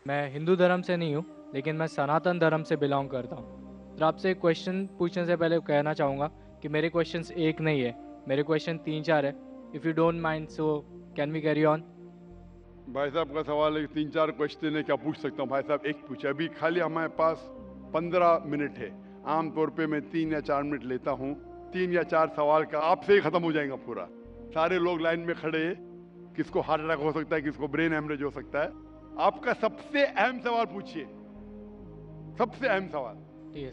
मैं हिंदू धर्म से नहीं हूँ, लेकिन मैं सनातन धर्म से बिलोंग करता हूँ। तो आपसे एक क्वेश्चन पूछने से पहले कहना चाहूँगा कि मेरे क्वेश्चंस एक नहीं है, मेरे क्वेश्चन 3-4 है। If you don't mind so can we carry on? भाई साहब का सवाल है, 3-4 क्वेश्चन है, क्या पूछ सकता हूँ? भाई साहब एक पूछे, अभी खाली हमारे पास 15 मिनट है। आमतौर पे मैं 3 या 4 मिनट लेता हूँ। 3 या 4 सवाल का आपसे ही खत्म हो जाएगा पूरा। सारे लोग लाइन में खड़े हैं, किसको हार्ट अटैक हो सकता है, किसको ब्रेन हेमरेज हो सकता है। आपका सबसे अहम सवाल पूछिए, सबसे अहम सवाल। ठीक है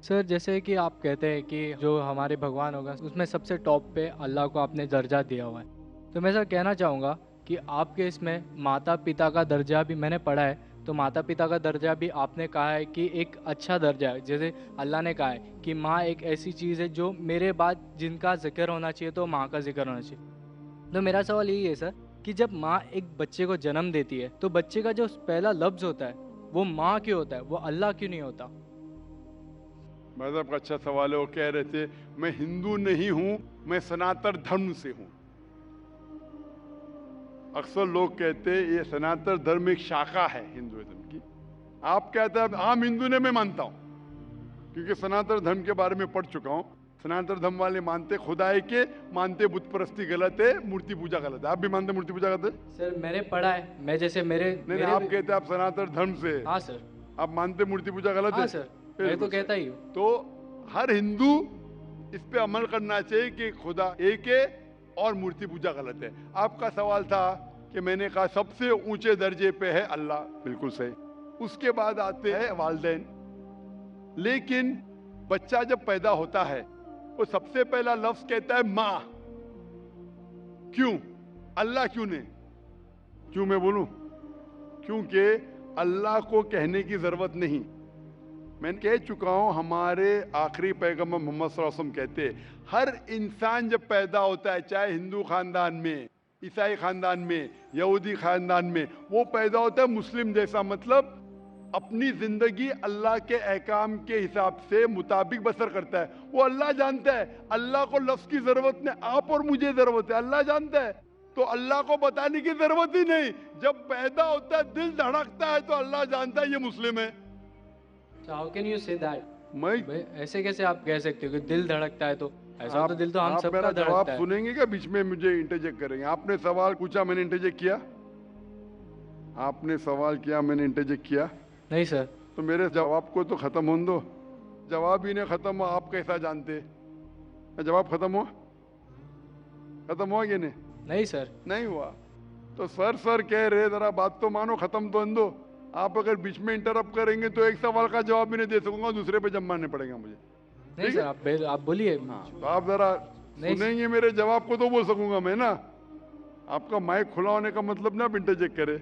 सर, जैसे कि आप कहते हैं कि जो हमारे भगवान होगा उसमें सबसे टॉप पे अल्लाह को आपने दर्जा दिया हुआ है। तो मैं सर कहना चाहूँगा कि आपके इसमें माता पिता का दर्जा भी मैंने पढ़ा है, तो माता पिता का दर्जा भी आपने कहा है कि एक अच्छा दर्जा है। जैसे अल्लाह ने कहा है कि माँ एक ऐसी चीज़ है जो मेरे बाद जिनका जिक्र होना चाहिए तो माँ का जिक्र होना चाहिए। तो मेरा सवाल यही है सर कि जब माँ एक बच्चे को जन्म देती है तो बच्चे का जो पहला लफ्ज़ होता है वो माँ क्यों होता है, वो अल्लाह क्यों नहीं होता? भाई साहब का अच्छा सवाल है। वो कह रहे थे मैं हिंदू नहीं हूं, मैं सनातन धर्म से हूं। अक्सर लोग कहते हैं ये सनातन धर्म एक शाखा है हिंदुइज्म की। आप कहते हैं आम हिंदू ने, मैं मानता हूं, क्योंकि सनातन धर्म के बारे में पढ़ चुका हूं। सनातन धर्म वाले मानते खुदा है के, मानते बुत परस्ती गलत है, मूर्ति पूजा गलत है। आप भी मानते मूर्ति पूजा गलत है? सर मैंने पढ़ा है, मैं जैसे मेरे नहीं नहीं, मेरे आप कहते हैं आप सनातन धर्म से हैं। हाँ सर। आप मानते मूर्ति पूजा गलत हाँ है? सर, मैं तो बिल्कुल कहता सही। ही हूँ। तो हर हिंदू इस पे अमल करना चाहिए कि खुदा एक है और मूर्ति पूजा गलत है। आपका सवाल था कि मैंने कहा सबसे ऊंचे दर्जे पे है अल्लाह, बिल्कुल सही। उसके बाद आते हैं वालिदैन। लेकिन बच्चा जब पैदा होता है वो सबसे पहला लफ्ज कहता है माँ। क्यों? अल्लाह क्यों नहीं? क्यों मैं बोलूं? क्योंकि अल्लाह को कहने की जरूरत नहीं। मैं कह चुका हूं, हमारे आखिरी पैगंबर मोहम्मद सल्लल्लाहु अलैहि वसल्लम कहते हैं हर इंसान जब पैदा होता है, चाहे हिंदू खानदान में, ईसाई खानदान में, यहूदी खानदान में, वो पैदा होता है मुस्लिम जैसा। मतलब अपनी जिंदगी अल्लाह के अहकाम के हिसाब से मुताबिक बसर करता है। वो अल्लाह जानता है, अल्लाह को लफ्ज की जरूरत नहीं, आप और मुझे जरूरत है, अल्लाह जानता है। तो अल्लाह को बताने की जरूरत ही नहीं। जब पैदा होता है, दिल धड़कता है, तो अल्लाह जानता है ये मुस्लिम है। How can you say that? मैं भाई ऐसे कैसे आप कह सकते हो कि दिल धड़कता है? तो ऐसा तो दिल तो हम आप मेरा सबका जवाब धड़कता है। सुनेंगे क्या? बीच में मुझे इंटरजेक्ट करेंगे? आपने सवाल पूछा, मैंने इंटरजेक्ट किया? आपने सवाल किया, मैंने इंटरजेक्ट किया? नहीं सर। तो मेरे जवाब को तो खत्म होने दो। जवाब ही नहीं खत्म हुआ, आप कैसा जानते? जवाब खत्म हुआ? खत्म हुआ कि नहीं? नहीं सर। नहीं हुआ। तो सर कह रहे, जरा बात तो मानो, खत्म तो होने दो। आप अगर बीच में इंटरप्ट करेंगे तो एक सवाल का जवाब भी नहीं दे सकूंगा, दूसरे पे जब मानने पड़ेगा मुझे। नहीं ठीक सर, है? आप बोलिए। हाँ, तो आप जरा नहीं सुनेंगे मेरे जवाब को तो बोल सकूंगा मैं ना। आपका माइक खुला होने का मतलब ना आप इंटरजेक्ट करे।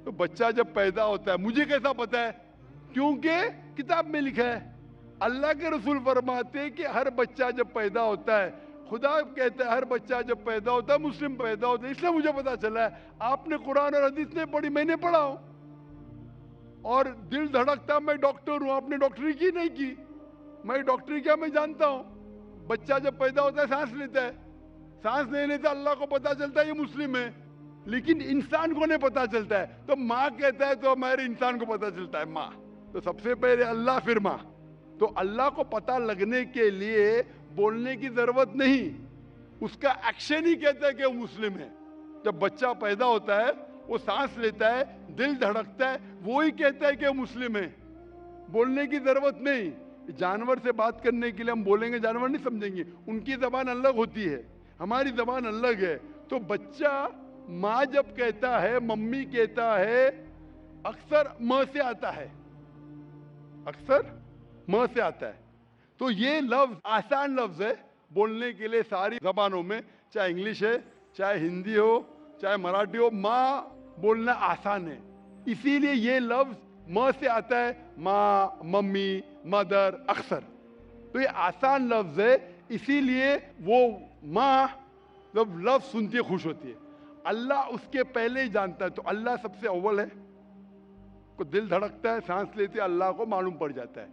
तो बच्चा जब पैदा होता है, मुझे कैसा पता है? क्योंकि किताब में लिखा है। अल्लाह के रसूल फरमाते हैं कि हर बच्चा जब पैदा होता है, खुदा कहता है हर बच्चा जब पैदा होता है मुस्लिम पैदा होता है। इसलिए मुझे पता चला है। आपने कुरान और हदीस नहीं पढ़ी, मैंने पढ़ा हूं। और दिल धड़कता, मैं डॉक्टर हूं, आपने डॉक्टरी की नहीं की। मैं डॉक्टरी क्या, मैं जानता हूं। बच्चा जब पैदा होता है सांस लेता है, सांस लेने से अल्लाह को पता चलता है ये मुस्लिम है। लेकिन इंसान को नहीं पता चलता है। तो माँ कहता है तो हमारे इंसान को पता चलता है माँ। तो सबसे पहले अल्लाह, फिर माँ। तो अल्लाह को पता लगने के लिए बोलने की जरूरत नहीं, उसका एक्शन ही कहता है कि वो मुस्लिम है। जब बच्चा पैदा होता है, वो सांस लेता है, दिल धड़कता है, वो ही कहता है कि वो मुस्लिम है। बोलने की जरूरत नहीं। जानवर से बात करने के लिए हम बोलेंगे, जानवर नहीं समझेंगे, उनकी जबान अलग होती है, हमारी जबान अलग है। तो बच्चा माँ जब कहता है, मम्मी कहता है, अक्सर म से आता है, अक्सर म से आता है। तो ये लफ्ज आसान लफ्ज है बोलने के लिए सारी जबानों में, चाहे इंग्लिश है, चाहे हिंदी हो, चाहे मराठी हो, माँ बोलना आसान है। इसीलिए ये लफ्ज म से आता है, माँ, मम्मी, मदर, अक्सर। तो ये आसान लफ्ज है, इसीलिए वो माँ जब लफ्ज सुनती है खुश होती है। अल्लाह उसके पहले ही जानता है। तो अल्लाह सबसे अव्वल है। को दिल धड़कता है, सांस लेते, अल्लाह को मालूम पड़ जाता है।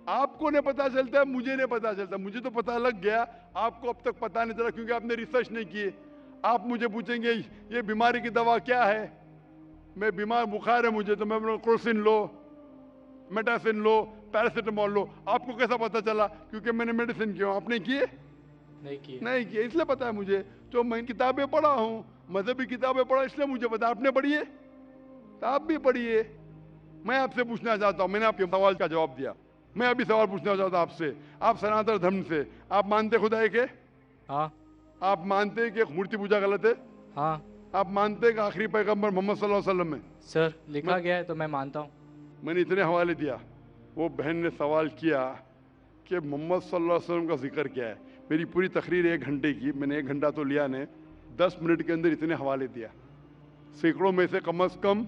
आपको नहीं पता चलता है, मुझे नहीं पता चलता। मुझे तो पता लग गया, आपको अब तक पता नहीं चला क्योंकि आपने रिसर्च नहीं की। आप मुझे पूछेंगे ये बीमारी की दवा क्या है, मैं बीमार, बुखार है मुझे, तो मैं बोलूँ क्रोसिन लो, मेटासिन लो, पैरासिटामोल लो। आपको कैसा पता चला? क्योंकि मैंने मेडिसिन किया। आपने किए? नहीं किए। नहीं किए, इसलिए पता है मुझे। तो मैं किताबें पढ़ा हूँ, मजहबी किताबें पढ़ा, इसलिए मुझे पता। आपने पढ़ी है तो आप भी पढ़िए। मैं आपसे पूछना चाहता हूँ, मैंने आपके सवाल का जवाब दिया, मैं अभी सवाल पूछना चाहता हूँ आपसे। आप सनातन धर्म से, आप मानते खुदा एक है? हाँ। आप मानते हैं कि मूर्ति पूजा गलत है? हाँ आप मानते हैं कि आखिरी पैगंबर मोहम्मद सल्लल्लाहु अलैहि वसल्लम है? सर, लिखा गया है तो मैं मानता हूँ। मैंने इतने हवाले दिया। वो बहन ने सवाल किया कि मोहम्मद सल्लल्लाहु अलैहि वसल्लम का जिक्र क्या है। मेरी पूरी तकरीर 1 घंटे की, मैंने 1 घंटा तो लिया ने, 10 मिनट के अंदर इतने हवाले दिया। सैकड़ों में से कम से कम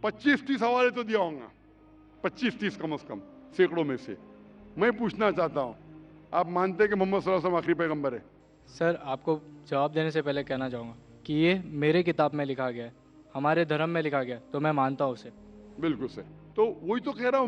25-30 हवाले तो दिया होगा, 25-30 कम से कम, सैकड़ों में से। मैं पूछना चाहता हूँ, आप मानते हैं कि मोहम्मद सल्लल्लाहु अलैहि वसल्लम आखिरी पैगंबर है? सर, आपको जवाब देने से पहले कहना चाहूँगा कि ये मेरे किताब में लिखा गया है, हमारे धर्म में लिखा गया है, तो मैं मानता हूँ उसे। बिल्कुल सही। तो वही तो कह रहा हूं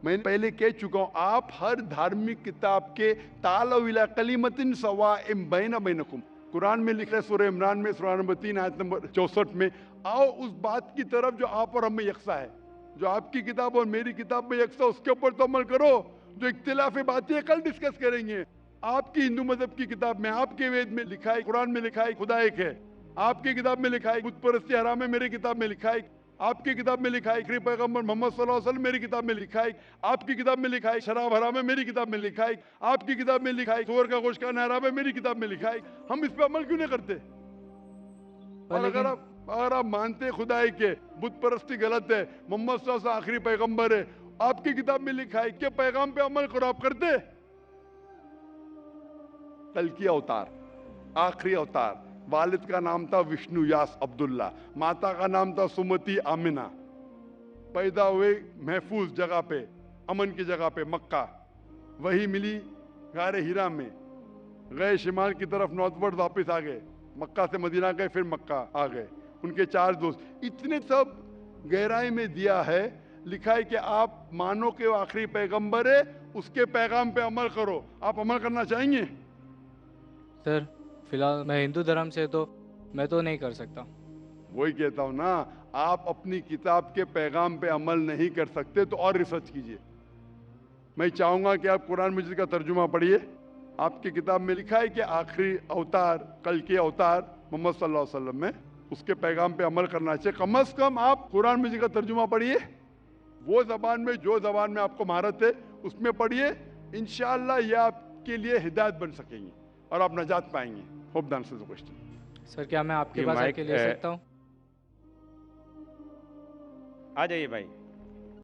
मैं पहले कह चुका हूं, आप हर धार्मिक किताब के तालव इला कलिमतिन सवाइम बैना बैनकुम, कुरान में लिखा है सूरह इमरान में सूरह नंबर 3 आयत नंबर 64 में, आओ उस बात की तरफ जो आप और हम में यकसा है। जो आपकी किताब और मेरी किताब में यकसा, उसके ऊपर तो अमल करो। जो इख्तिलाफी बातें हैं, कल डिस्कस करेंगे। आपकी हिंदू मजहब की किताब में, आपके वेद में लिखा है, कुरान में लिखा है खुदा एक है। आपकी किताब में लिखा है बुत परस्ती हराम है, मेरी किताब में लिखा है। आपकी किताब में लिखा है आखिरी पैगंबर मोहम्मद सल्लल्लाहु अलैहि वसल्लम, मेरी किताब में लिखा है। आपकी किताब में लिखा है शराब हराम है, मेरी किताब में लिखा है। आपकी किताब में लिखा है सुअर का गोश्त खाना हराम है, मेरी किताब में लिखा है। हम इस पे अमल क्यों नहीं करते? और अगर आप मानते हैं खुदा एक है, बुत परस्ती गलत है, मोहम्मद सल्लल्लाहु अलैहि वसल्लम आखिरी पैगंबर है, आपकी किताब में लिखा है कि पैगाम पे अमल करो, आप करते? कल की अवतार, आखिरी अवतार, वालिद का नाम था विष्णु यास अब्दुल्ला, माता का नाम था सुमति आमिना। पैदा हुए महफूज जगह पे, अमन की जगह पे, मक्का। वही मिली गारे हीरा में, गए शिमाल की तरफ नॉर्थवर्ड, वापस आ गए, मक्का से मदीना गए, फिर मक्का आ गए। उनके 4 दोस्त। इतने सब गहराई में दिया है, लिखा है कि आप मानो कि वो आखिरी पैगंबर है, उसके पैगाम पे अमल करो। आप अमल करना चाहेंगे? सर, फिलहाल मैं हिंदू धर्म से, तो मैं तो नहीं कर सकता। वही कहता हूं ना, आप अपनी किताब के पैगाम पे अमल नहीं कर सकते तो और रिसर्च कीजिए। मैं चाहूंगा कि आप कुरान मजीद का तर्जुमा पढ़िए। आपकी किताब में लिखा है कि आखिरी अवतार, कल के अवतार मोहम्मद सल्लल्लाहु अलैहि वसल्लम में, उसके पैगाम पे अमल करना चाहिए। कम से कम आप कुरान मजीद का तर्जुमा पढ़िए, वो जबान में, जो जबान में आपको महारत है उसमें पढ़िए। इंशाअल्लाह ये आपके लिए हिदायत बन सकेंगी और आप नजात पाएंगे। Hope the answers the question. Sir, क्या मैं आपके ये पास माइक आके ले सकता हूँ? आ जाइए भाई।